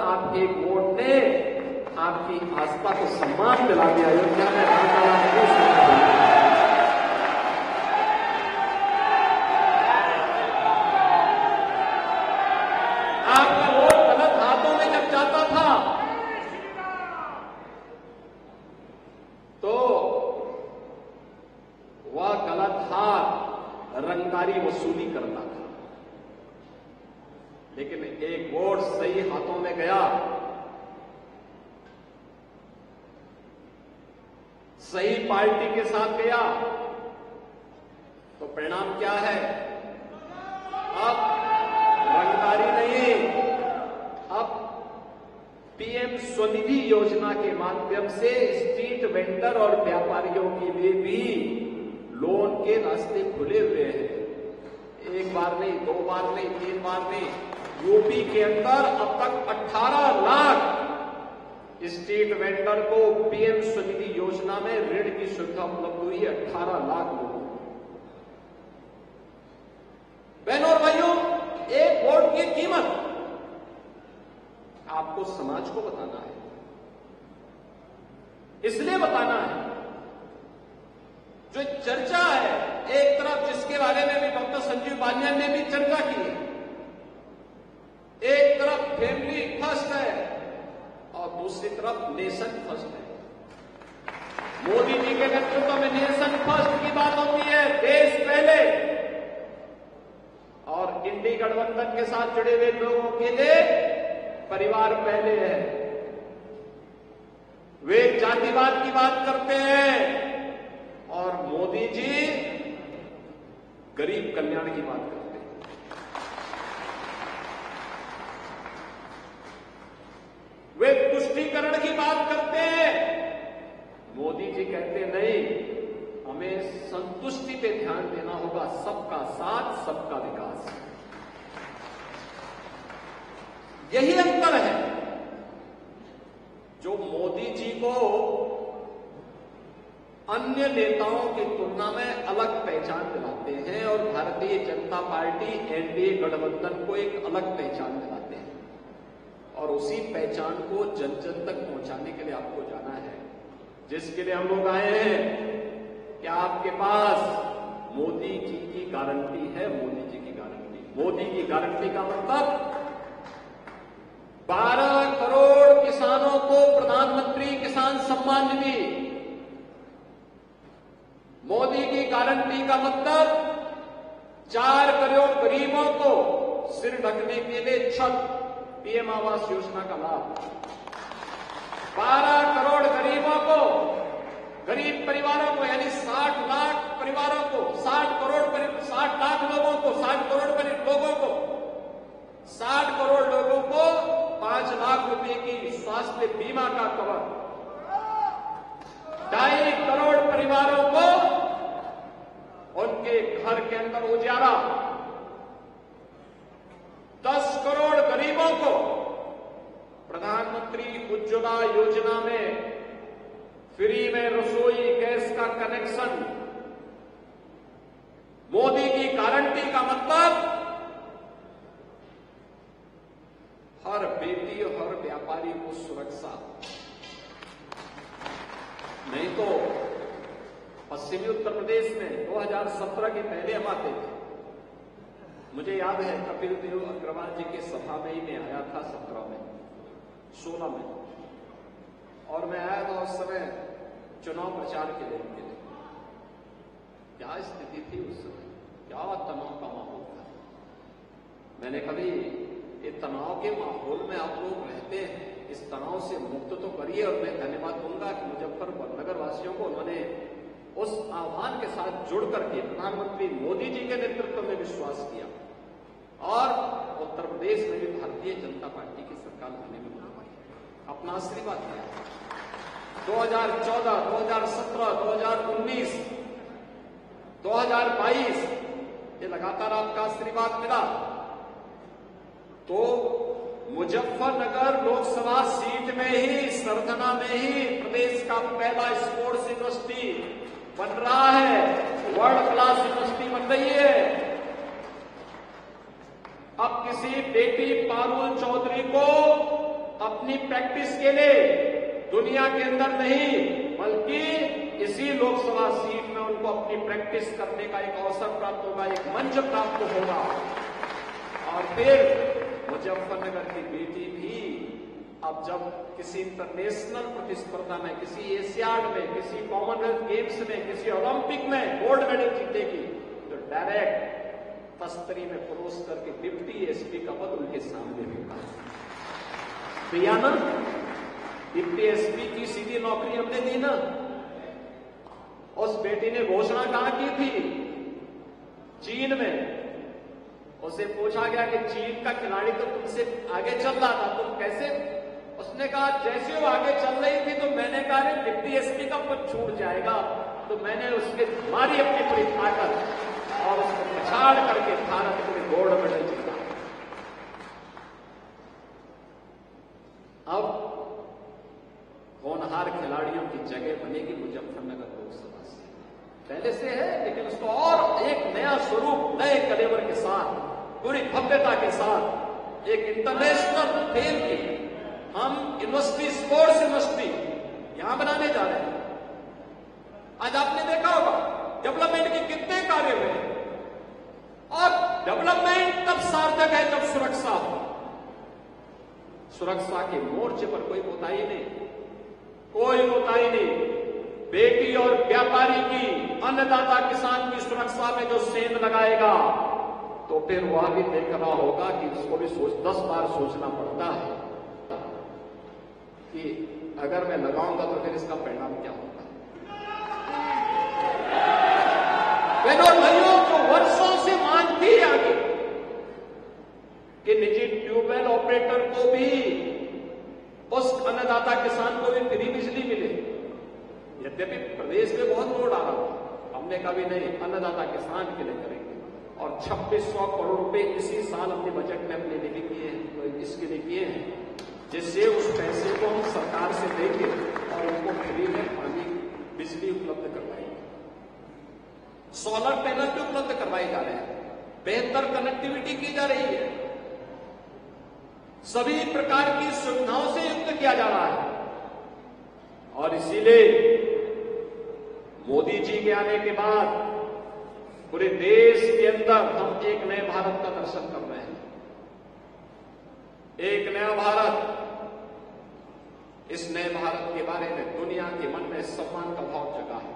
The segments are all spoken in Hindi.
आपके एक वोट ने आपकी आस्था को सम्मान दिला दिया। अयोध्या में रामलला को सम्मान दिया। आपका वोट गलत हाथों में जब जाता था तो वह गलत हाथ रंगदारी वसूली करता था, लेकिन एक वोट सही हाथों में गया, सही पार्टी के साथ गया, तो परिणाम क्या है? अब रंगदारी नहीं, अब पीएम स्वनिधि योजना के माध्यम से स्ट्रीट वेंडर और व्यापारियों के लिए भी लोन के रास्ते खुले हुए हैं। एक बार नहीं, दो बार नहीं, तीन बार नहीं, यूपी के अंदर अब तक 18 लाख स्ट्रीट वेंडर को पीएम स्वनिधि योजना में ऋण की सुविधा उपलब्ध हुई है। 18 लाख लोगों को। बहनों और भाइयों, एक वोट की कीमत आपको समाज को बताना है, इसलिए बताना है। जो चर्चा है एक तरफ, जिसके बारे में भी डॉक्टर संजीव बालियान ने भी चर्चा की है, एक तरफ फैमिली फर्स्ट है और दूसरी तरफ नेशन फर्स्ट है। मोदी जी के नेतृत्व में नेशन फर्स्ट की बात होती है, देश पहले, और इंडी गठबंधन के साथ जुड़े हुए लोगों के लिए परिवार पहले है। वे जातिवाद की बात करते हैं और मोदी जी गरीब कल्याण की बात करते हैं। वे तुष्टीकरण की बात करते हैं, मोदी जी कहते नहीं, हमें संतुष्टि पे ध्यान देना होगा, सबका साथ सबका विकास। यही अंतर है जो मोदी जी को अन्य नेताओं की तुलना में अलग पहचान दिलाते हैं और भारतीय जनता पार्टी एनडीए गठबंधन को एक अलग पहचान दिलाते हैं। और उसी पहचान को जन जन तक पहुंचाने के लिए आपको जाना है, जिसके लिए हम लोग आए हैं। क्या आपके पास मोदी जी की गारंटी है? मोदी जी की गारंटी, मोदी की गारंटी का मतलब 12 करोड़ किसानों को प्रधानमंत्री किसान सम्मान निधि। मोदी की गारंटी का मतलब 4 करोड़ गरीबों को सिर ढकने के लिए छत, पीएम आवास योजना का लाभ। 12 करोड़ गरीबों को, गरीब परिवारों को, यानी 60 लाख परिवारों को, 60 लाख लोगों को, 60 करोड़ लोगों को, 60 करोड़ लोगों को 5 लाख रुपए की स्वास्थ्य बीमा का कवर। 2.5 करोड़ परिवारों को उनके घर के अंदर उजाला। 10 करोड़ गरीबों को प्रधानमंत्री उज्ज्वला योजना में फ्री में रसोई गैस का कनेक्शन। मोदी की गारंटी का मतलब हर बेटी और हर व्यापारी को सुरक्षा। नहीं तो पश्चिमी उत्तर प्रदेश में 2017 के पहले हम आते थे। मुझे याद है कपिल देव अग्रवाल जी के सभा में ही मैं आया था 16 में, और मैं आया था उस समय चुनाव प्रचार के लिए। क्या स्थिति थी उस समय, क्या तनाव का माहौल था। मैंने कभी ये तनाव के माहौल में आप लोग रहते हैं, इस तनाव से मुक्त तो करिए। और मैं धन्यवाद दूंगा कि मुजफ्फरपुर नगर वासियों को उन्होंने उस आह्वान के साथ जुड़ करके प्रधानमंत्री मोदी जी के नेतृत्व में विश्वास किया और उत्तर प्रदेश में भी भारतीय जनता पार्टी की सरकार लाने में मदद की, अपना आशीर्वाद दिया। 2014, 2017, 2019, 2022 ये लगातार आपका आशीर्वाद मिला। तो मुजफ्फरनगर लोकसभा सीट में ही, सरथना में ही प्रदेश का पहला स्पोर्ट्स यूनिवर्सिटी बन रहा है, वर्ल्ड क्लास यूनिवर्सिटी बन रही है। अब किसी बेटी पारुल चौधरी को अपनी प्रैक्टिस के लिए दुनिया के अंदर नहीं, बल्कि इसी लोकसभा सीट में उनको अपनी प्रैक्टिस करने का एक अवसर प्राप्त होगा, एक मंच प्राप्त होगा। और फिर मुजफ्फरनगर की बेटी भी अब जब किसी इंटरनेशनल प्रतिस्पर्धा में, किसी एशियाड में, किसी कॉमनवेल्थ गेम्स में, किसी ओलंपिक में गोल्ड मेडल जीतेगी तो डायरेक्ट तस्तरी में परोस करके डिप्टी एसपी का पद उनके सामने होगा। प्रिया ना, डिप्टी एसपी की सीधी नौकरी हमने दी ना। उस बेटी ने घोषणा कहां की थी? चीन में। उसे पूछा गया कि चीन का खिलाड़ी तो तुमसे आगे चल रहा था, तुम कैसे? उसने कहा जैसे वो आगे चल रही थी तो मैंने कहा डिप्टी एसपी का पद छूट जाएगा, तो मैंने उसके मारी अपनी पूरी ताकत और उसको पछाड़ करके भारत को गोल्ड मेडल जीता। अब होनहार खिलाड़ियों की जगह बनेगी मुजफ्फरनगर लोकसभा से, पहले से है, लेकिन उसको और एक नया स्वरूप, नए कलेवर के साथ, पूरी भव्यता के साथ, एक इंटरनेशनल खेल की हम यूनिवर्सिटी, स्पोर्ट्स यूनिवर्सिटी यहां बनाने जा रहे हैं। आज आपने देखा होगा डेवलपमेंट के कितने कार्य हुए, और डेवलपमेंट तब सार्थक है जब सुरक्षा हो। सुरक्षा के मोर्चे पर कोई कोताही नहीं, कोई कोताही नहीं। बेटी और व्यापारी की, अन्नदाता किसान की सुरक्षा में जो सेंध लगाएगा तो फिर वह भी देख रहा होगा कि उसको भी 10 बार सोचना पड़ता है कि अगर मैं लगाऊंगा तो फिर इसका परिणाम क्या होगा। बहनों और भाइयों, जो वर्षों से मांग थी आगे कि निजी ट्यूबवेल ऑपरेटर को भी, उस अन्नदाता किसान को भी फ्री बिजली मिले। यद्यपि प्रदेश में बहुत लोड आ रहा था, हमने कहा भी नहीं, अन्नदाता किसान के लिए करेंगे। और 2600 करोड़ रुपए इसी साल हमने बजट में अपने लिए किए हैं, तो इसके लिए किए हैं, जिससे उस पैसे को हम सरकार से देंगे और उनको फ्री में पानी, बिजली उपलब्ध करवाएंगे। सोलर पैनल भी उपलब्ध करवाए जा रहे हैं, बेहतर कनेक्टिविटी की जा रही है, सभी प्रकार की सुविधाओं से युक्त किया जा रहा है। और इसीलिए मोदी जी के आने के बाद पूरे देश के अंदर हम एक नए भारत का दर्शन कर रहे हैं। एक नया भारत, इस नए भारत के बारे में दुनिया के मन में सम्मान का भाव जगा है।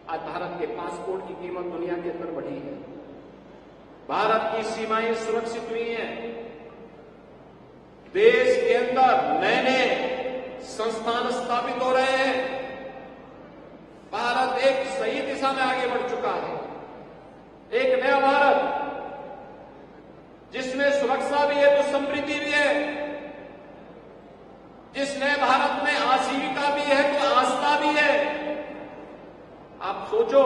आज भारत के पासपोर्ट की कीमत दुनिया के अंदर बढ़ी है, भारत की सीमाएं सुरक्षित हुई हैं, देश के अंदर नए नए संस्थान स्थापित हो रहे हैं। भारत एक सही दिशा में आगे बढ़ चुका है। एक नया भारत जिसमें सुरक्षा भी है तो समृद्धि भी है, जिस नए भारत में आजीविका भी है तो आस्था भी है। आप सोचो,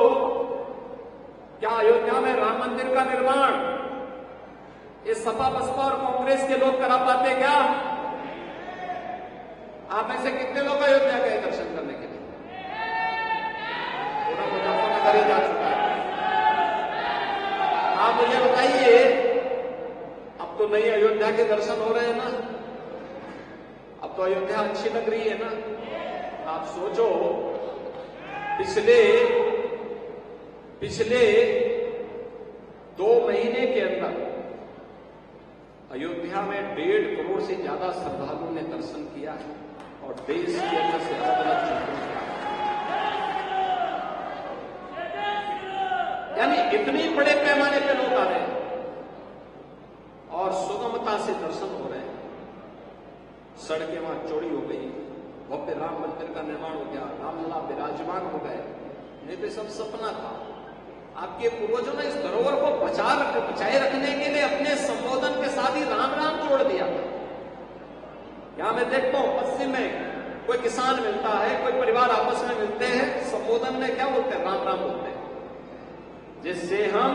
क्या अयोध्या में राम मंदिर का निर्माण ये सपा बसपा और कांग्रेस के लोग करा पाते क्या? आप में से कितने लोग अयोध्या गए दर्शन करने के लिए? पूरा मुजफ्फरनगर ही जा चुका है। आप मुझे बताइए, अब तो नई अयोध्या के दर्शन हो रहे हैं ना, अब तो अयोध्या अच्छी लग रही है ना। आप सोचो, पिछले 2 महीने के अंदर अयोध्या में 1.5 करोड़ से ज्यादा श्रद्धालुओं ने दर्शन किया है, और देश के अंदर से अलग-अलग क्षेत्रों से, यानी इतनी बड़े पैमाने पे लोग आ रहे हैं और सुगमता से दर्शन हो रहे हैं। सड़कें वहां चौड़ी हो गई, भव्य राम मंदिर का निर्माण हो गया, रामलला विराजमान हो गए। नहीं तो सब सपना था। आपके पूर्वजों ने इस धरोहर को बचाए रखने के लिए अपने संबोधन के साथ ही राम राम जोड़ दिया। यहां मैं देखता हूं पश्चिम में कोई किसान मिलता है, कोई परिवार आपस में मिलते हैं, संबोधन में क्या बोलते हैं? राम राम बोलते हैं, जिससे हम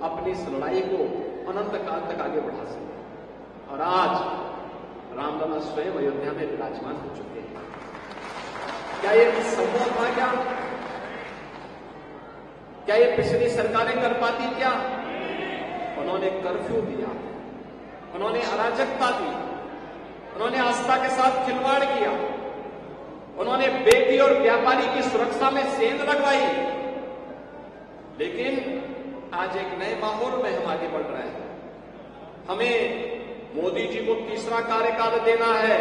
अपनी इस लड़ाई को अनंत काल तक आगे बढ़ा सकें। और आज रामलला स्वयं अयोध्या में विराजमान हो चुके हैं। क्या ये संभव था? क्या ये पिछली सरकारें कर पाती? क्या उन्होंने कर्फ्यू दिया, उन्होंने अराजकता दी, उन्होंने व्यवस्था के साथ खिलवाड़ किया। उन्होंने बेटी और व्यापारी की सुरक्षा में सेंध लगवाई। लेकिन आज एक नए माहौल में हम आगे बढ़ रहे हैं। हमें मोदी जी को तीसरा कार्यकाल देना है,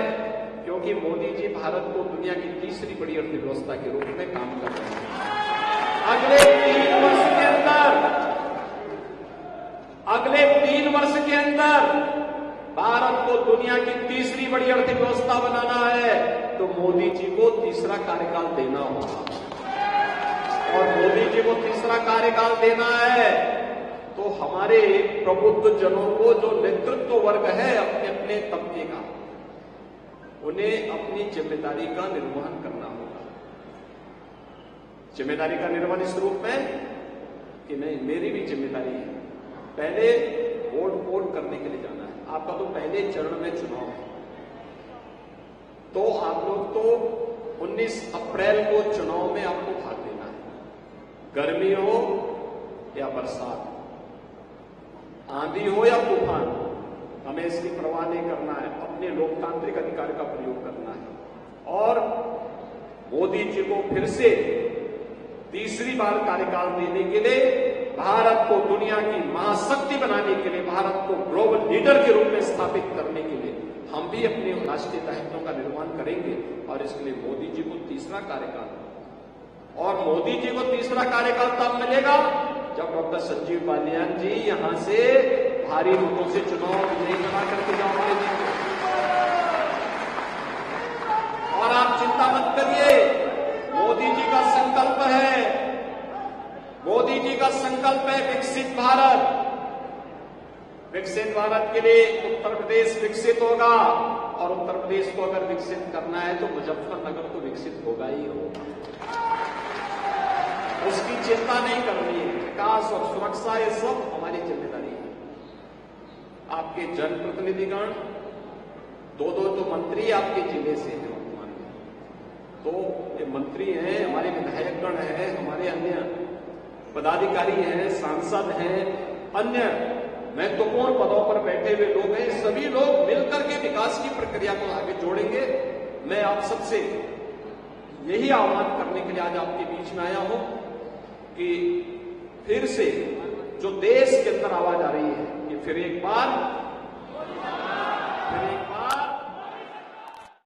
क्योंकि मोदी जी भारत को दुनिया की तीसरी बड़ी अर्थव्यवस्था के रूप में काम कर रहे हैं। अगले 3 वर्ष के अंदर भारत को दुनिया की तीसरी बड़ी अर्थव्यवस्था बनाना है, तो मोदी जी को तीसरा कार्यकाल देना होगा। और मोदी जी को तीसरा कार्यकाल देना है तो हमारे प्रबुद्ध जनों को, जो नेतृत्व वर्ग है अपने अपने तबके का, उन्हें अपनी जिम्मेदारी का निर्वहन करना होगा। जिम्मेदारी का निर्वहन इस रूप में कि नहीं, मेरी भी जिम्मेदारी है। पहले वोट करने के लिए जाना है। आपका तो पहले चरण में चुनाव है, तो आप लोग तो 19 अप्रैल को चुनाव में आपको भाग लेना है। गर्मी हो या बरसात, आंधी हो या तूफान, हमें इसकी परवाह नहीं करना है। अपने लोकतांत्रिक अधिकार का प्रयोग करना है और मोदी जी को फिर से तीसरी बार कार्यकाल देने के लिए, भारत को दुनिया की महाशक्ति बनाने के लिए, भारत को ग्लोबल लीडर के रूप में स्थापित करने के लिए हम भी अपने राष्ट्रीय दायित्वों का निर्वहन करेंगे। और इसके लिए मोदी जी को तीसरा कार्यकाल, और मोदी जी को तीसरा कार्यकाल तब मिलेगा जब डॉक्टर संजीव बालियान जी यहां से भारी मतों से चुनाव नहीं करा करके जाओगे। और आप चिंता मत करिए, मोदी जी का संकल्प है, मोदी जी का संकल्प है विकसित भारत। विकसित भारत के लिए उत्तर प्रदेश विकसित होगा, और उत्तर प्रदेश को अगर विकसित करना है तो मुजफ्फरनगर तो विकसित होगा ही होगा। उसकी चिंता नहीं करनी है। विकास और सुरक्षा ये सब हमारी जिम्मेदारी है। आपके जनप्रतिनिधिगण, दो तो मंत्री आपके जिले से हैं वर्तमान में, तो ये मंत्री हैं, हमारे विधायकगण हैं, हमारे अन्य पदाधिकारी हैं, सांसद हैं, अन्य महत्वपूर्ण पदों पर बैठे हुए लोग हैं। सभी लोग मिलकर के विकास की प्रक्रिया को आगे जोड़ेंगे। मैं आप सबसे यही आह्वान करने के लिए आज आपके बीच में आया हूं कि फिर से जो देश के अंदर आवाज आ रही है कि फिर एक बार